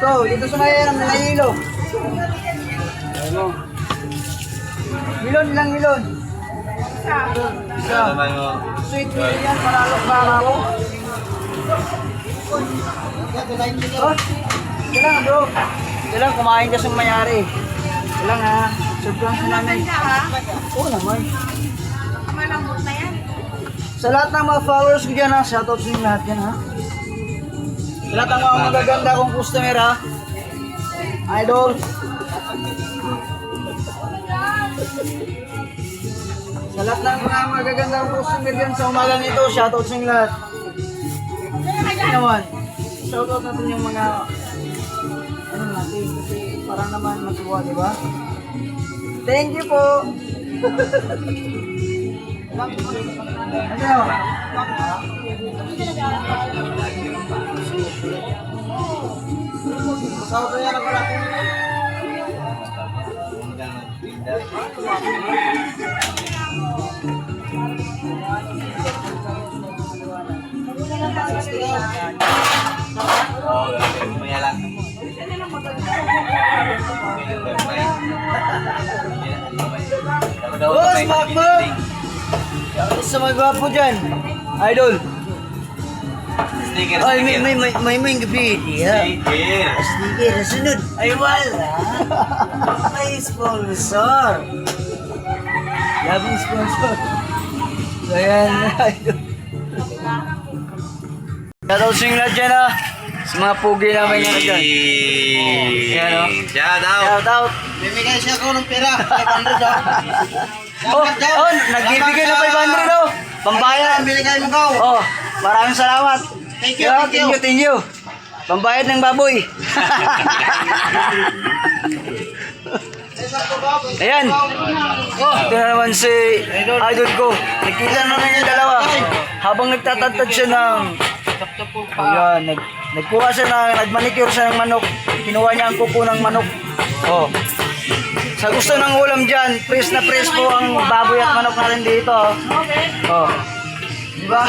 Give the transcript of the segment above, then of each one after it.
gusto. Dito sa may nahihilo. Ano? Milon lang, milon. Isa. Sweet meal yan, paralok ba ako? Oh, kailangan bro. Kailangan kumain ka sa mayari. Kailangan ha. Surprise na namin. Oo naman. Malambot na yan. Sa lahat ng mga followers ko dyan ha, shoutout sa inyo lahat yan ha. Sa lahat ng mga magaganda kong customer ha. Idol. Sa lahat ng mga magaganda kong customer dyan sa umagang ito, shoutout sa inyo lahat. Hindi naman. Shoutout natin yung mga ano natin, kasi parang naman matuwa, di ba? Thank you po. Ano? Kasama yan ang pala. Boss, makbog! Sa mga gwapo dyan, idol. Sticker, Ay, sticker. may gabi. Yeah. Sticker. Sticker, sunod. Ay, wala. May sponsor. Labang sponsor. So, ayan, idol. Shoutout sa inyo lahat dyan, ha. Sa mga pugi namin yan dyan. Yan, o. Shout out. Shoutout. Bibigay siya ko ng pera. 500 daw. Oh, nagbibigay ng 500 daw. Pambayad. Binigay mo ko. Oh, maraming salamat. Thank you, Yeah, thank you. thank you. Pambayad ng baboy. Ayan. Oh, ito na naman si idol ko. Nakita naman yung dalawa. Habang nagtatantad siya ng... Ayan, nagkuha siya nagmanicure siya ng manok. Kinuha niya ang kuko ng manok. Oh. Sa gusto ng ulam dyan, press na press po ang baboy at manok natin dito. Oh. Diba?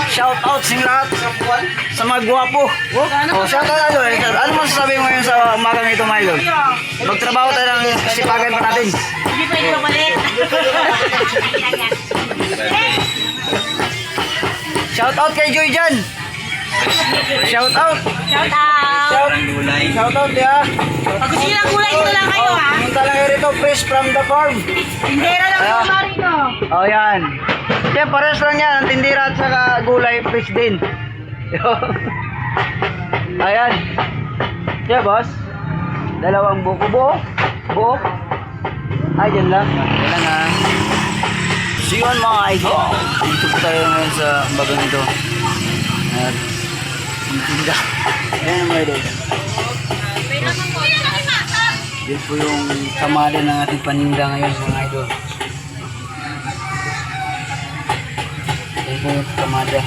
Shout out sa lahat sa mga gwapo. Oh, shout out ano eh. Ano masasabi mo ngayon sa umagang ito, Milo? Magtrabaho tayo ng sipagan pa natin. Hindi pa ito balik. Shout out kay Joy dyan. Shout out. Shout out. Shout out ya. Pag gusto nyo ng gulay, dito lang kayo ha. Pumunta lang kayo rito, fresh from the farm. Tindera lang Ayan. po marito. Oh, yan. Yan, pares lang yan. Ang tindira at saka gulay, fresh din. Ayan. Yeah, boss. Dalawang buko. Buo. Ay, dyan lang. Yan lang ha. So yun mga idol. Dito po tayo ngayon sa bagang ito. At tinda. Ayan mga idol. Yan po yung kamada ng ating paninda ngayon mga idol. Yan po yung kamada.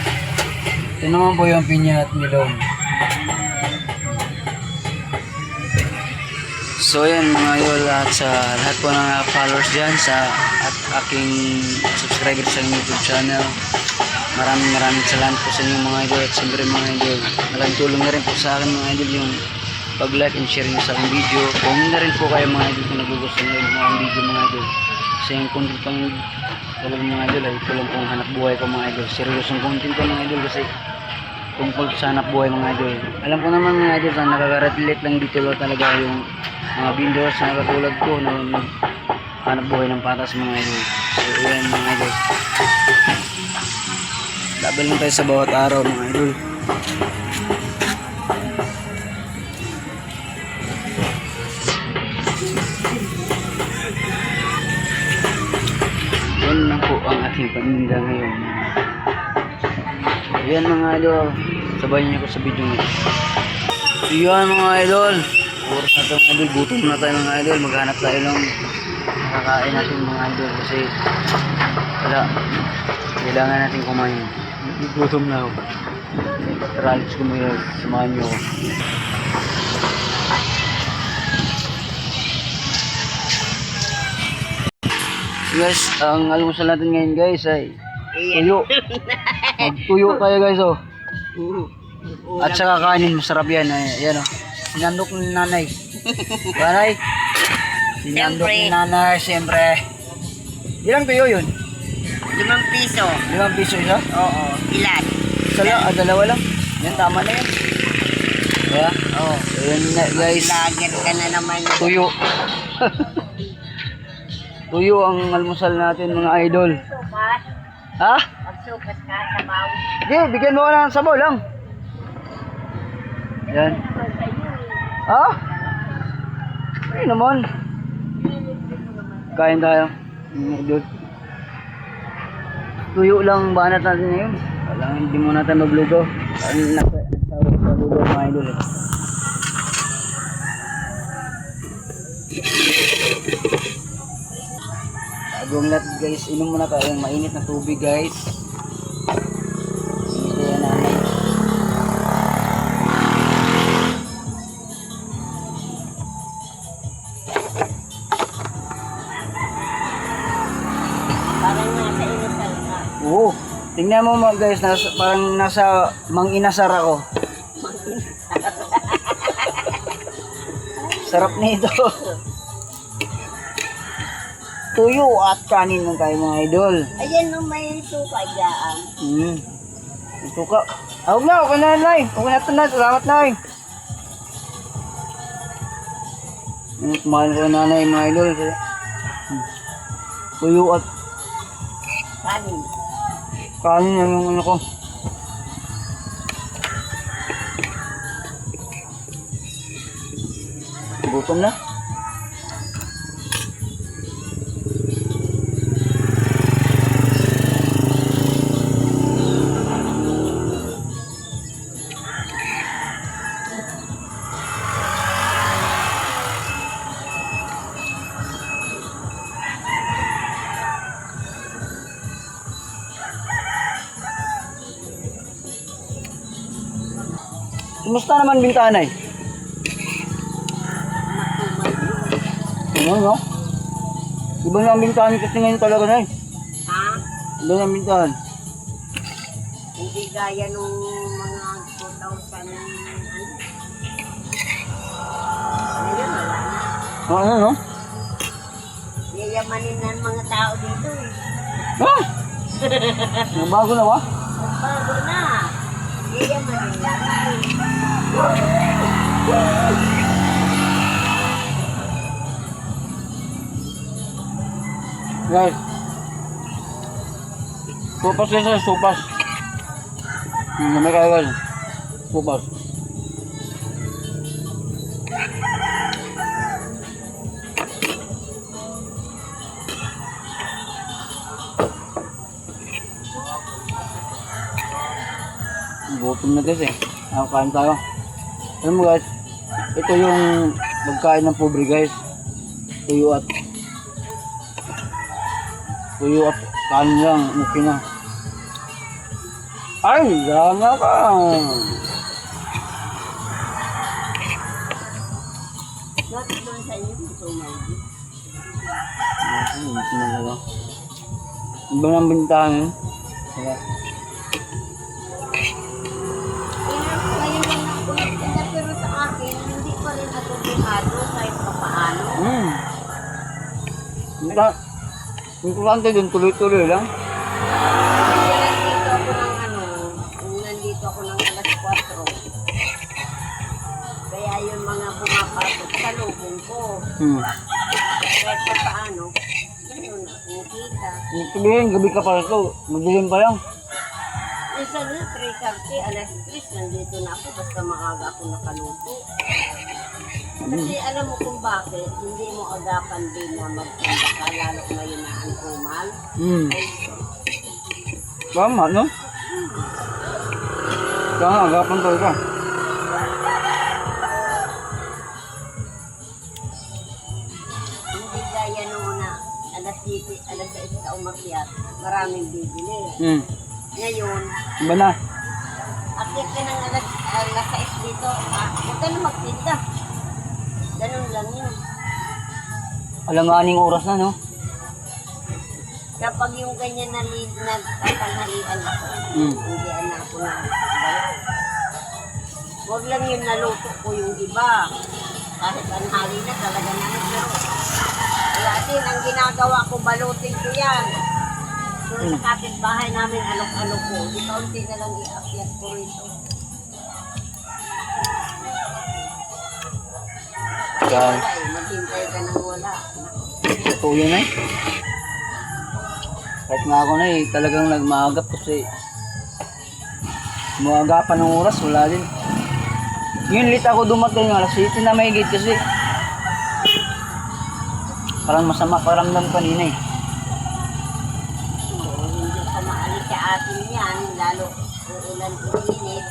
Ito naman po yung pinya at milong. So yan mga idol, at sa lahat po ng followers dyan at aking subscribers sa YouTube channel, maraming salamat po sa inyo mga idol. At siyempre mga idol, malaking tulong na rin po sa akin mga idol yung pag-like and share nyo sa aking video. Comment na rin po kayo mga idol kung nagugustuhan nyo yung mga video mga idol. Kasi yung content pang talagang mga idol ay ito lang pong hanap buhay ko mga idol. Seryosong content ko mga idol kasi tungkol sa hanap buhay mga idol. Alam ko naman mga idol na nakaka-relate lang dito lang talaga yung mga videos na katulad ko na hanap buhay ng patas mga idol. So yan mga idol, laban lang tayo sa bawat araw mga idol. Yan lang po ang aking paninda ngayon. Yan mga idol, sabayan niyo ko sa video nito. So yan mga idol, oras na ito mga idol, gutom na tayo mga idol. Maghanap tayo ng makakain natin mga idol kasi wala, kailangan natin kumain. Gutom na ako. Tara, let's kumain. Samahan niyo ako. Guys, ang almusal natin ngayon guys ay tuyo. Magtuyo tayo guys oh. At saka kanin, masarap yan. Ayan o. Sinandok ni nanay. Nanay. Sinandok ni nanay, siyempre. Ilang tuyo yun? 5 piso. 5 piso isa? Oo. Ilan? Isa lang, dalawa lang. Yan, tama na yan. Diba? Oo. Ayan na guys. Lager ka na naman. Tuyo. Tuyo ang almusal natin mga idol. Sukas. Ha? Magsukas ka sa bawi. Hindi, bigyan mo ko ng sabaw lang. Yan. Ha? Ay naman. Kain tayo. Mga idol. Tuyo lang banat natin ngayon. Walang hindi muna tayo magluto. Nagsawa sa luto mga idol. Bagong lahat guys, inom muna tayo ng mainit na tubig guys. Ito yan nanay. Parang nasa inasal ka. Oo. Tingnan mo mga guys, parang nasa mang-inasar ako. Sarap nito. Tuyo at kanin lang tayo mga idol. Ayan nung may suka dyan. Ito ka. Huwag na, okay na Nay. Okay na ito na, salamat Nay. Kumain ko na nanay mga idol. Tuyo at Kanin. kanin lang yung ano ko. Gutom na. Kumusta naman bintana eh? Ano no? Iba na ang bintahan kasi ngayon talaga na eh. Ha? Iba na ang bintahan. Hindi gaya nung mga 2000 Ngayon wala na. Ano no? Yayamanin na ang mga tao dito eh. Ah! Nabago na ba? Bago na. Yayamanin na. Guys. Supas kasi, supas. May kaya guys. Supas. Gutom na guys eh. Kain tayo. Alam mo guys, ito yung magkain ng pobre guys. Tuyo at kanin lang, okay na. Ay, gana ka. Bakit doon sa inyo ito may Iba ng bintahan eh. Kaya, pero sa akin, hindi pa rin natutulado kahit papaano. importante dun, tuloy-tuloy lang. Nandito ako ng nandito ako ng alas 4. Kaya yung mga pumapasok sa lubong ko. Kahit papaano, ganun na, kumikita. Sabihin, gabi ka pala ito, madilim pa lang. Minsan na, 3:30, alas 3, nandito na ako, basta maaga ako nakaluto. Kasi alam mo kung bakit, hindi mo agapan din na magpunta ka, lalo ngayon na ang umal. Tama, no? Kaya agapan talaga. Hindi gaya noon na alas 7, alas 6 ka umakyat, maraming bibili. Ngayon, Iba na. akyat ka ng alas 6 dito, huwag ka na magtinda. Ganun lang yun. Alanganing oras na, no? Kapag yung ganyan na nagtatanghalian ako, hindi na ako na balik. lang yung naluto ko yung iba. Kahit anhali na talaga namin. Pero wala din, ang ginagawa ko, balutin ko yan. Doon sa kapitbahay namin, alok-alok ko. Di kaunti na lang i-akyat ko rito. Ikaw, Wala eh, maghintay ka nang wala. totoo yun eh. Kahit nga ako na eh, talagang nagmaagap kasi muagapan ng oras, wala din. Yun, late ako dumating, alas 7 na may gate kasi parang masama paramdam kanina eh. Oo, hindi ka maalis sa atin yan, lalo uulan ulinit.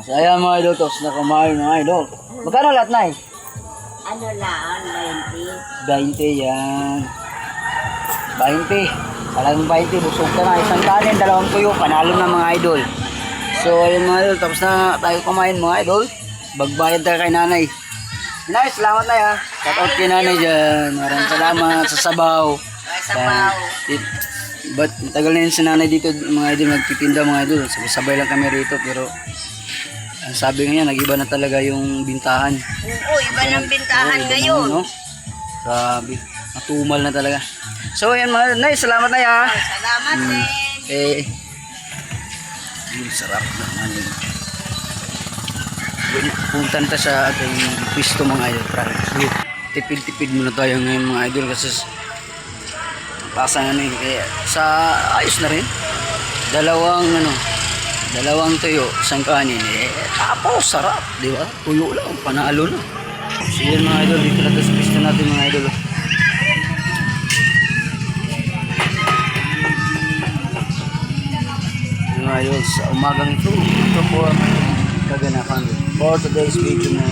So ayan mga idol, tapos na kumain mga idol. Magkano lahat na eh? Ano lang, 20 yan. 20. Talagang 20, busog ka na. Isang kanin, dalawang tuyo, panalo na mga idol. So ayun mga idol, tapos na tayo kumain mga idol. Bagbayad tayo kay nanay. Nanay, salamat na ya. Shout out kay nanay dyan. Maraming salamat sa sabaw. sabaw. But tagal na yun si nanay dito mga idol, nagtitinda mga idol. Sabay-sabay lang kami rito pero ang sabi nga nag-iba na talaga yung bintahan. Oo, iba ng bintahan Oo, ngayon. no? Grabe, matumal na talaga. So ayan mga nay, salamat na ya. Salamat din. Yung sarap naman yun. Punta na tayo sa ating pisto mga idol. Tipid-tipid muna tayo ngayon mga idol kasi pasang ano eh. Kaya sa ayos na rin. Dalawang tuyo, isang kanin eh. Tapos sarap, di ba? Tuyo lang, panalo na. So yan mga idol, dito na tayo sa pisto natin mga idol. Mga idol, sa umagang ito po ang kaganapan for today's video na